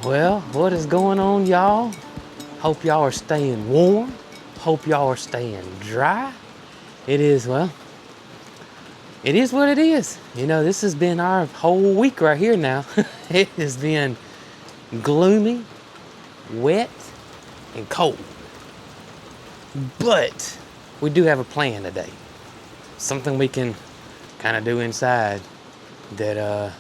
Well, what is going on, y'all? Hope y'all are staying warm. Hope y'all are staying dry. It is, well, it is what it is. You know, this has been our whole week right here now. It has been gloomy, wet, and cold. But we do have a plan today. Something we can kind of do inside that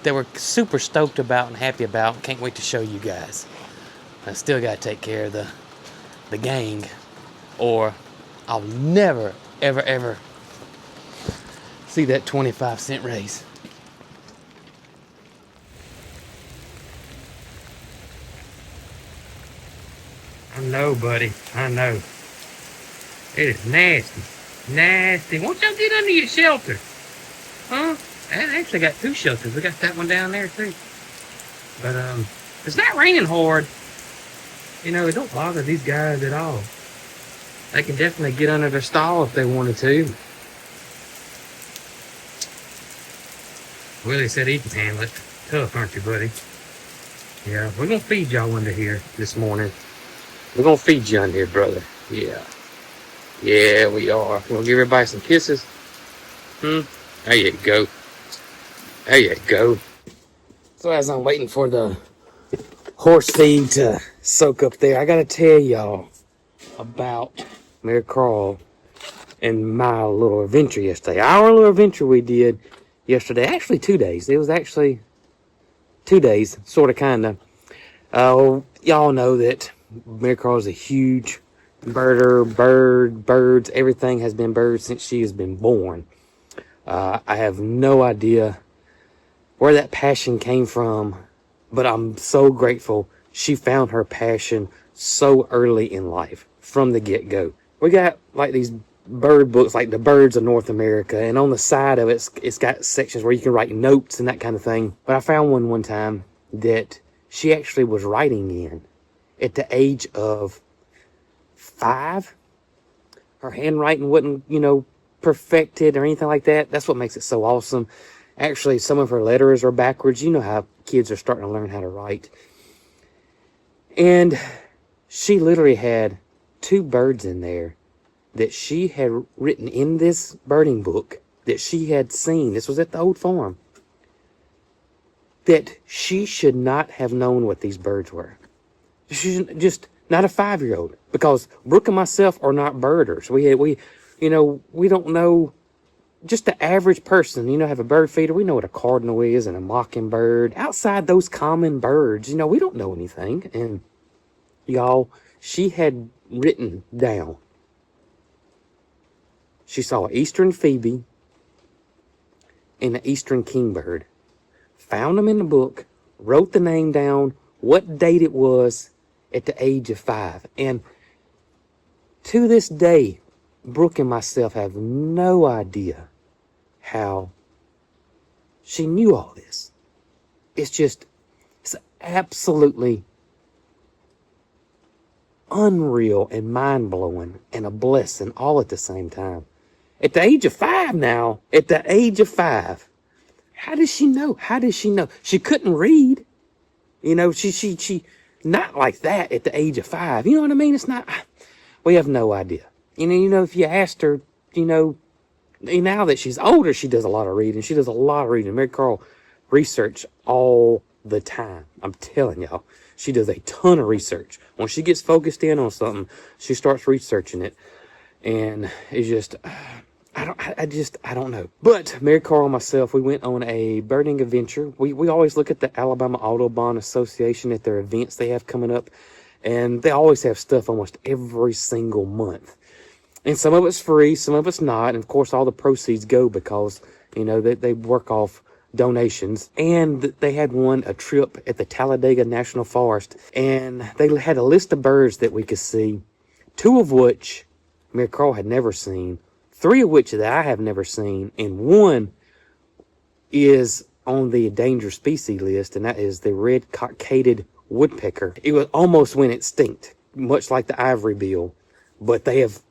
we're super stoked about and happy about. Can't wait to show you guys. I still got to take care of the gang, or I'll never, ever, ever see that 25-cent raise. I know, buddy. I know. It is nasty. Nasty. Won't y'all get under your shelter? Huh? I actually got two shelters. We got that one down there, too. But, it's not raining hard. You know, it don't bother these guys at all. They can definitely get under their stall if they wanted to. Willie said he can handle it. Tough, aren't you, buddy? Yeah, we're going to feed y'all under here this morning. We're going to feed you under here, brother. Yeah. Yeah, we are. We'll give everybody some kisses. There you go. There you go. So as I'm waiting for the horse feed to soak up there, I got to tell y'all about Mary Carl and my little adventure yesterday. Our little adventure we did yesterday. Actually, 2 days. It was actually 2 days, sort of, kind of. Y'all know that Mary Carl is a huge birder, birds, everything has been birds since she has been born. I have no idea where that passion came from, but I'm so grateful she found her passion so early in life, from the get-go. We got like these bird books, like the Birds of North America, and on the side of it, it's got sections where you can write notes and that kind of thing. But I found one time that she actually was writing in at the age of 5. Her handwriting wasn't, perfected or anything like that. That's what makes it so awesome. Actually, some of her letters are backwards. You know how kids are starting to learn how to write. And she literally had 2 birds in there that she had written in this birding book that she had seen. This was at the old farm. That she should not have known what these birds were. She's just not a 5-year-old, because Brooke and myself are not birders. We don't know. Just the average person, have a bird feeder. We know what a cardinal is and a mockingbird. Outside those common birds, we don't know anything. And y'all, she had written down. She saw an eastern phoebe and an eastern kingbird. Found them in the book, wrote the name down, what date it was at the age of 5. And to this day, Brooke and myself have no idea how she knew all this. It's absolutely unreal and mind-blowing and a blessing all at the same time. At the age of 5 now, how does she know? She couldn't read. She not like that at the age of 5. You know what I mean? It's not, we have no idea. If you asked her, now that she's older, she does a lot of reading. Mary Carl research all the time. I'm telling y'all, she does a ton of research. When she gets focused in on something, she starts researching it. And it's just, I don't know. But Mary Carl and myself, we went on a birding adventure. We always look at the Alabama Audubon Association at their events they have coming up. And they always have stuff almost every single month. And some of it's free, some of it's not. And of course, all the proceeds go because, they work off donations. And they had a trip at the Talladega National Forest. And they had a list of birds that we could see, 2 of which Mary Carl had never seen, 3 of which that I have never seen. And 1 is on the endangered species list, and that is the red cockaded woodpecker. It was almost went extinct, much like the ivory bill. But they have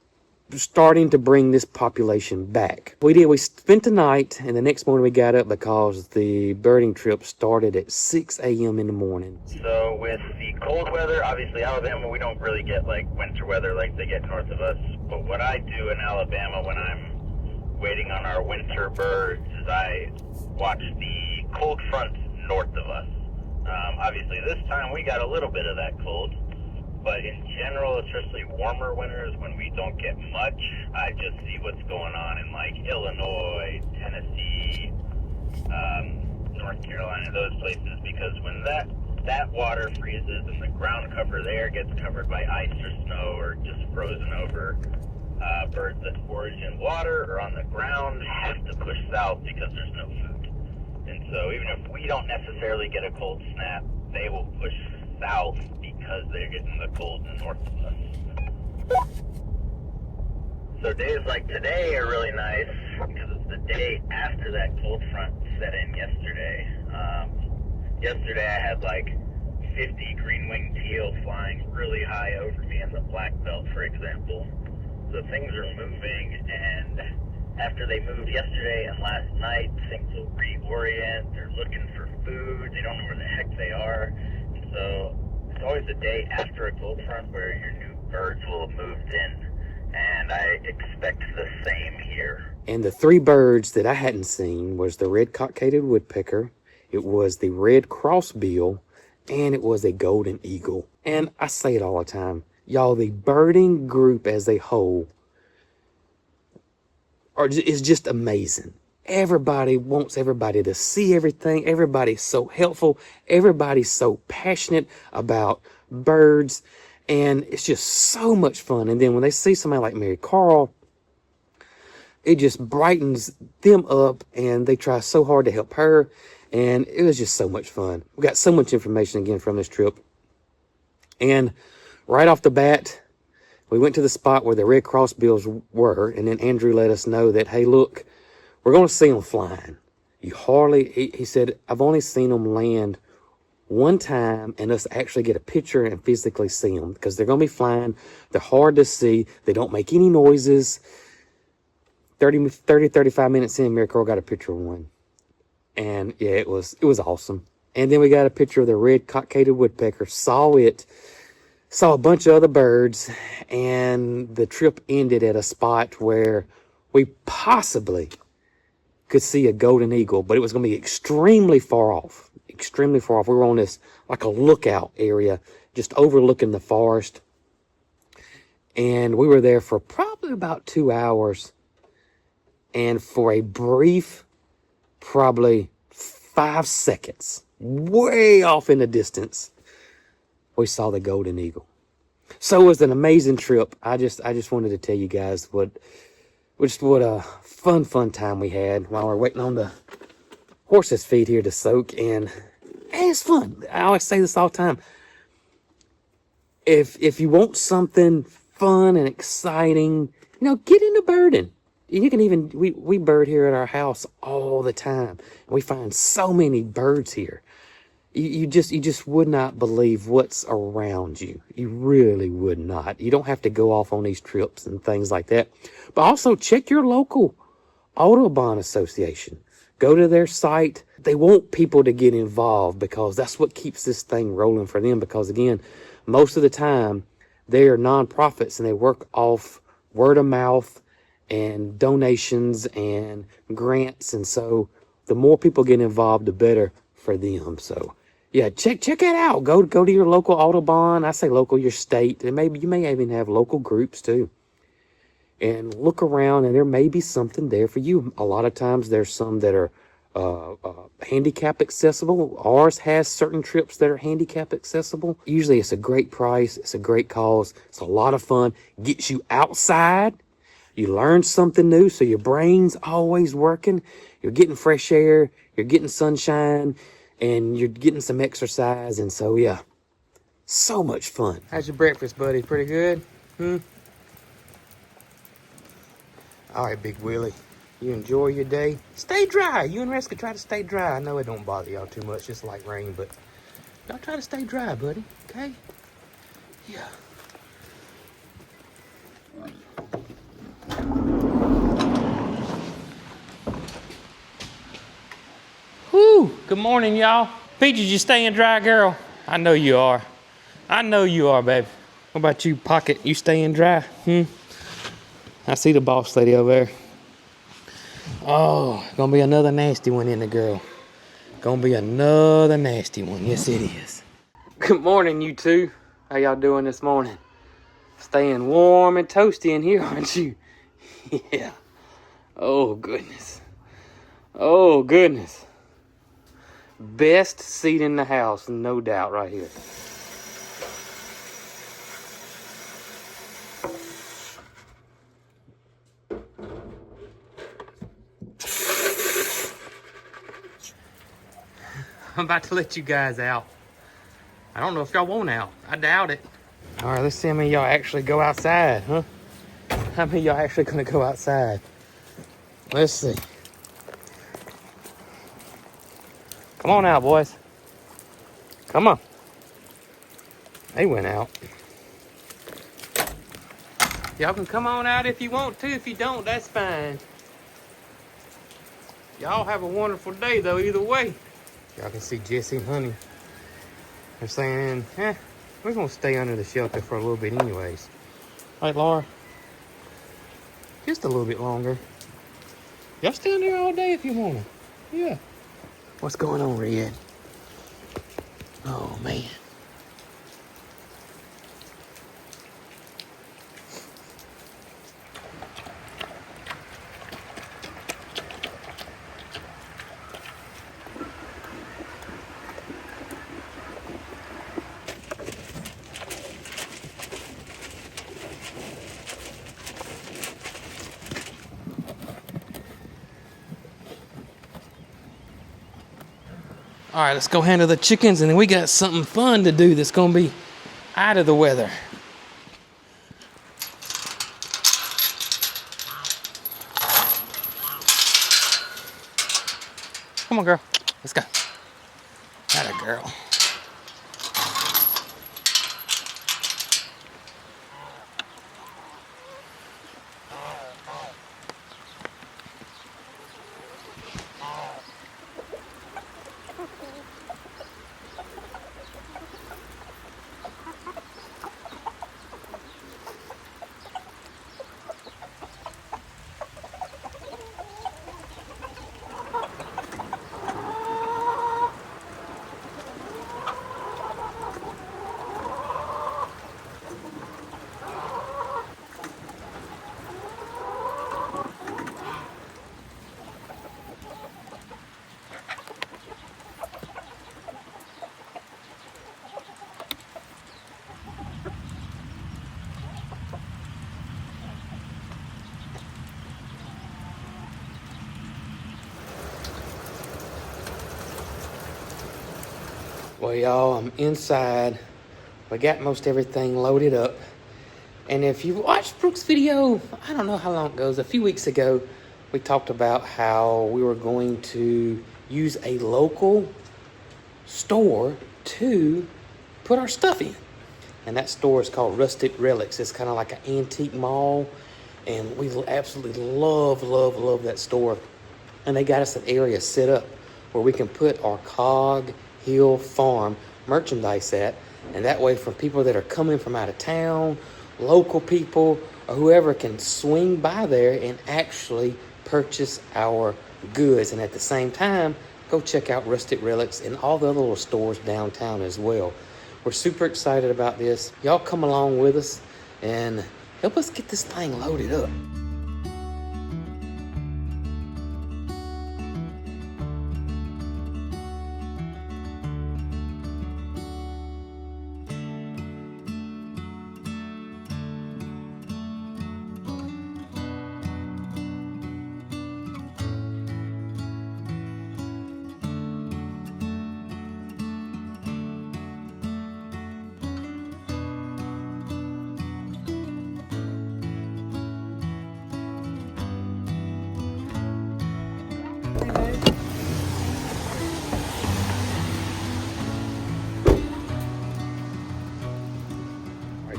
starting to bring this population back. We spent the night, and the next morning we got up because the birding trip started at 6 a.m. in the morning. So with the cold weather, obviously Alabama, we don't really get like winter weather like they get north of us. But what I do in Alabama when I'm waiting on our winter birds is I watch the cold front north of us. Obviously this time we got a little bit of that cold. But in general, especially warmer winters when we don't get much, I just see what's going on in like Illinois, Tennessee, North Carolina, those places, because when that water freezes and the ground cover there gets covered by ice or snow or just frozen over, birds that forage in water or on the ground have to push south because there's no food. And so even if we don't necessarily get a cold snap, they will push south because they're getting the cold north of us. So days like today are really nice because it's the day after that cold front set in yesterday. Yesterday I had like 50 green-winged teal flying really high over me in the black belt, for example. So things are moving, and after they moved yesterday and last night, things will reorient. They're looking for food. They don't know where the heck they are. So it's always the day after a cold front where your new birds will have moved in, and I expect the same here. And the three birds that I hadn't seen was the red cockaded woodpecker, it was the red crossbill, and it was a golden eagle. And I say it all the time, y'all, the birding group as a whole is just amazing. Everybody wants everybody to see everything. Everybody's so helpful. Everybody's so passionate about birds. And it's just so much fun. And then when they see somebody like Mary Carl, it just brightens them up, and they try so hard to help her. And it was just so much fun. We got so much information again from this trip. And right off the bat, we went to the spot where the red crossbills were. And then Andrew let us know that, hey, look, we're going to see them flying. He said, I've only seen them land one time and us actually get a picture and physically see them because they're going to be flying. They're hard to see. They don't make any noises. 35 minutes in, Mary Carl got a picture of one. And yeah, it was awesome. And then we got a picture of the red cockaded woodpecker, saw a bunch of other birds, and the trip ended at a spot where we possibly could see a golden eagle, but it was going to be extremely far off. We were on this, like a lookout area, just overlooking the forest. And we were there for probably about 2 hours. And for a brief, probably 5 seconds, way off in the distance, we saw the golden eagle. So it was an amazing trip. I just wanted to tell you guys what a fun time we had while we're waiting on the horses' feed here to soak. And it's fun. I always say this all the time. If you want something fun and exciting, get into birding. You can even, we bird here at our house all the time. We find so many birds here. You just would not believe what's around you. You really would not. You don't have to go off on these trips and things like that. But also check your local Audubon Association. Go to their site. They want people to get involved because that's what keeps this thing rolling for them. Because again, most of the time they are nonprofits and they work off word of mouth and donations and grants. And so the more people get involved, the better for them. So yeah, check it out. Go to your local Audubon. I say local, your state. And maybe you may even have local groups too. And look around, and there may be something there for you. A lot of times there's some that are handicap accessible. Ours has certain trips that are handicap accessible. Usually it's a great price. It's a great cause. It's a lot of fun. Gets you outside. You learn something new, so your brain's always working. You're getting fresh air. You're getting sunshine. And you're getting some exercise. And so, yeah, so much fun. How's your breakfast, buddy? Pretty good? All right, Big Willie. You enjoy your day. Stay dry. You and Rustic try to stay dry. I know it don't bother y'all too much, just like rain, but y'all try to stay dry, buddy. Okay? Yeah. Woo! Good morning, y'all. Peaches, you staying dry, girl? I know you are. I know you are, baby. What about you, Pocket? You staying dry? I see the boss lady over there. Oh, gonna be another nasty one in the girl. Gonna be another nasty one. Yes, it is. Good morning, you two. How y'all doing this morning? Staying warm and toasty in here, aren't you? Yeah. Oh, goodness. Oh, goodness. Best seat in the house, no doubt, right here. I'm about to let you guys out. I don't know if y'all want out. I doubt it. All right, let's see how many of y'all actually go outside, huh? How many of y'all actually gonna go outside? Let's see. Come on out, boys. Come on. They went out. Y'all can come on out if you want to. If you don't, that's fine. Y'all have a wonderful day, though, either way. Y'all can see Jesse and Honey. They're saying, we're going to stay under the shelter for a little bit anyways. Right, Laura? Just a little bit longer. Y'all stay in there all day if you want to. Yeah. What's going on, Red? Oh, man. All right, let's go handle the chickens, and then we got something fun to do that's gonna be out of the weather. Come on, girl. Let's go. Atta girl. Well, y'all, I'm inside. We got most everything loaded up. And if you watched Brooke's video, I don't know how long it goes, a few weeks ago, we talked about how we were going to use a local store to put our stuff in. And that store is called Rustic Relics. It's kind of like an antique mall. And we absolutely love that store. And they got us an area set up where we can put our Cog Hill Farm merchandise at. And that way for people that are coming from out of town, local people, or whoever can swing by there and actually purchase our goods. And at the same time, go check out Rustic Relics and all the other little stores downtown as well. We're super excited about this. Y'all come along with us and help us get this thing loaded up.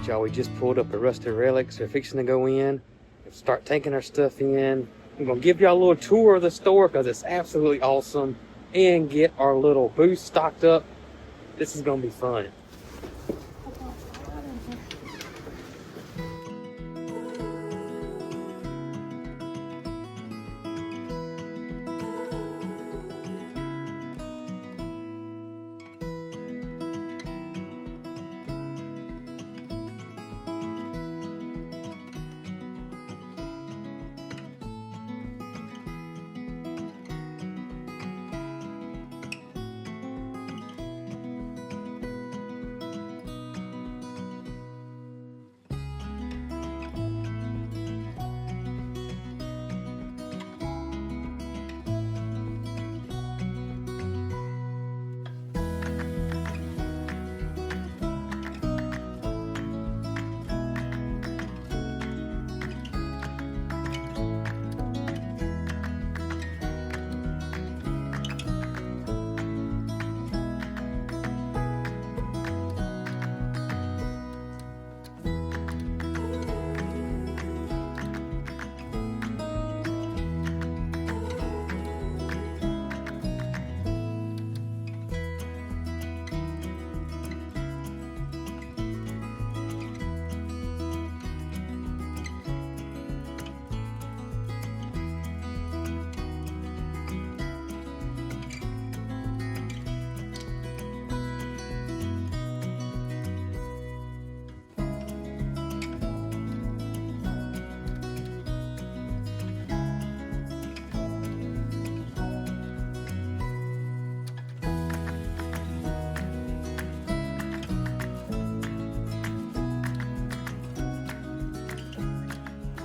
Y'all, we just pulled up the Rustic Relics. We're fixing to go in and start taking our stuff in. I'm gonna give y'all a little tour of the store because it's absolutely awesome. and get our little booth stocked up. This is gonna be fun.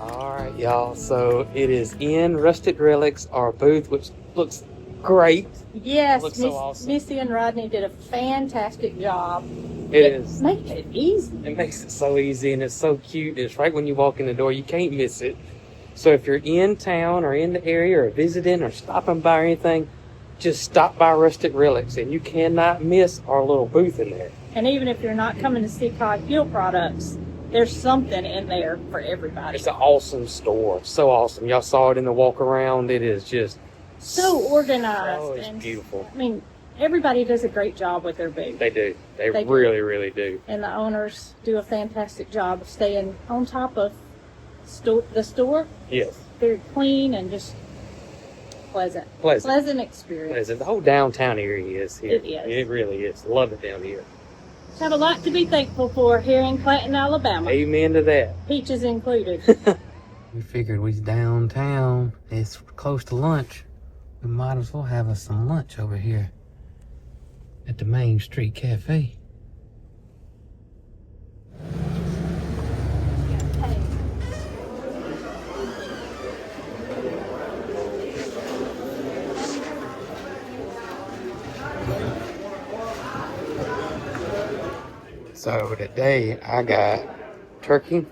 Alright, y'all, so it is in Rustic Relics, our booth, which looks great. Yes, Looks so awesome. Missy and Rodney did a fantastic job. It is. Make it easy. It makes it so easy, and it's so cute. It's right when you walk in the door. You can't miss it. So if you're in town or in the area or visiting or stopping by or anything, just stop by Rustic Relics, and you cannot miss our little booth in there. And even if you're not coming to see Cog Hill products, there's something in there for everybody. It's an awesome store. So awesome. Y'all saw it in the walk around. It is just so organized. Oh, it's and beautiful. I mean, everybody does a great job with their booth. They do. They They do. really do. And the owners do a fantastic job of staying on top of the store. Yes. Very clean and just pleasant. Pleasant experience. Pleasant. The whole downtown area is here. It is. It really is. Love it down here. Have a lot to be thankful for here in Clanton, Alabama. Amen to that. Peaches included. We figured we's downtown. It's close to lunch. We might as well have us some lunch over here at the Main Street Cafe. So today I got turkey,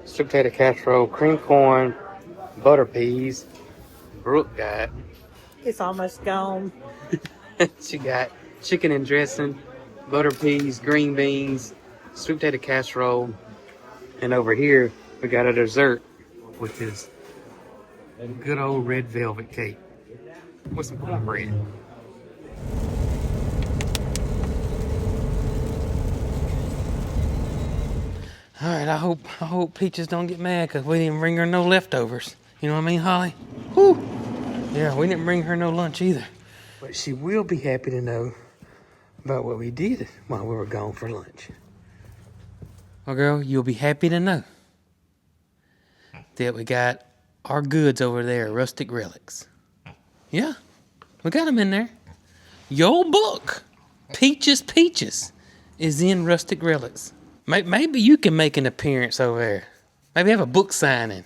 sweet potato casserole, cream corn, butter peas. Brooke got, It's almost gone. she got chicken and dressing, butter peas, green beans, sweet potato casserole, and over here we got a dessert, which is a good old red velvet cake with some cornbread. All right, I hope Peaches don't get mad because we didn't bring her no leftovers. You know what I mean, Holly? Whew. Yeah, we didn't bring her no lunch either. But she will be happy to know about what we did while we were gone for lunch. Well, girl, you'll be happy to know that we got our goods over there, Rustic Relics. Yeah, we got them in there. Your book, Peaches, is in Rustic Relics. Maybe you can make an appearance over there. Maybe have a book signing.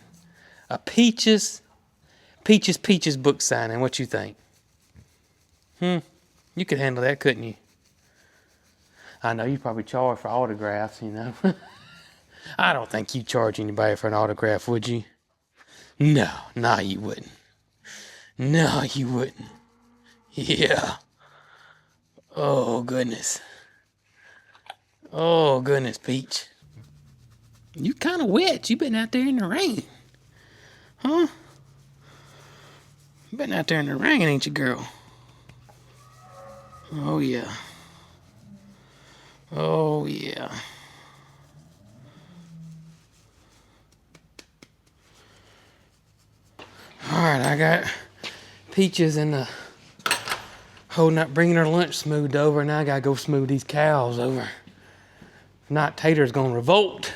A Peaches book signing. What you think? You could handle that, couldn't you? I know you probably charge for autographs, you know. I don't think you charge anybody for an autograph, would you? No, you wouldn't. No, you wouldn't. Yeah. Oh, goodness. Oh, goodness, Peach. You kind of wet. You been out there in the rain. Huh? Been out there in the rain, ain't you, girl? Oh, yeah. Oh, yeah. Alright, I got Peaches in the holding up, bringing her lunch smoothed over. Now I gotta go smooth these cows over. If not, Tater's gonna revolt.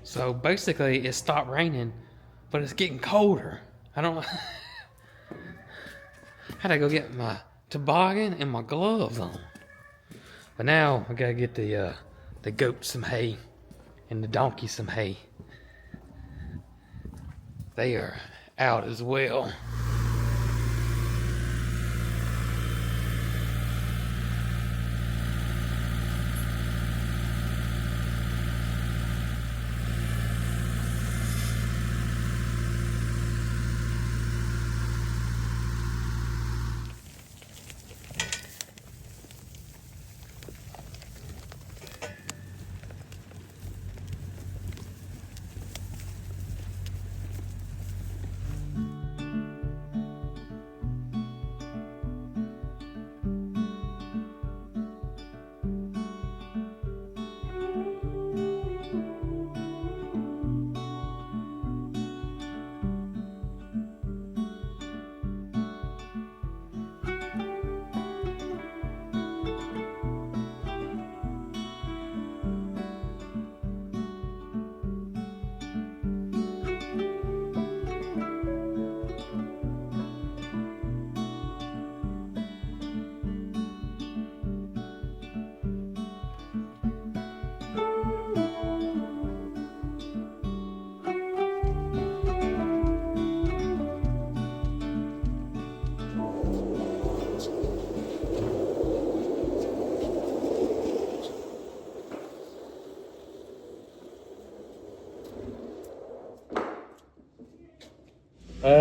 So basically it stopped raining, but it's getting colder. I don't know. Had to go get my toboggan and my gloves on. But now I gotta get the goats some hay and the donkeys some hay. They are out as well.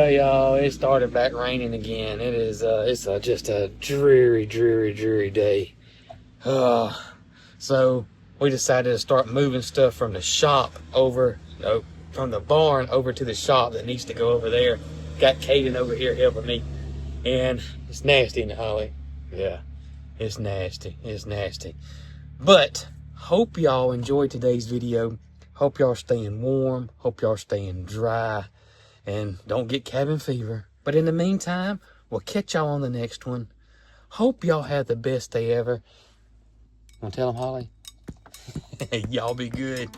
Y'all, it started back raining again. It is, just a dreary, dreary, dreary day. So we decided to start moving stuff from the shop over, from the barn over to the shop that needs to go over there. Got Caden over here helping me, and it's nasty in the Holly. Yeah, it's nasty. It's nasty. But hope y'all enjoyed today's video. Hope y'all staying warm. Hope y'all staying dry. And don't get cabin fever. But in the meantime, we'll catch y'all on the next one. Hope y'all have the best day ever. Want to tell them, Holly? Y'all be good.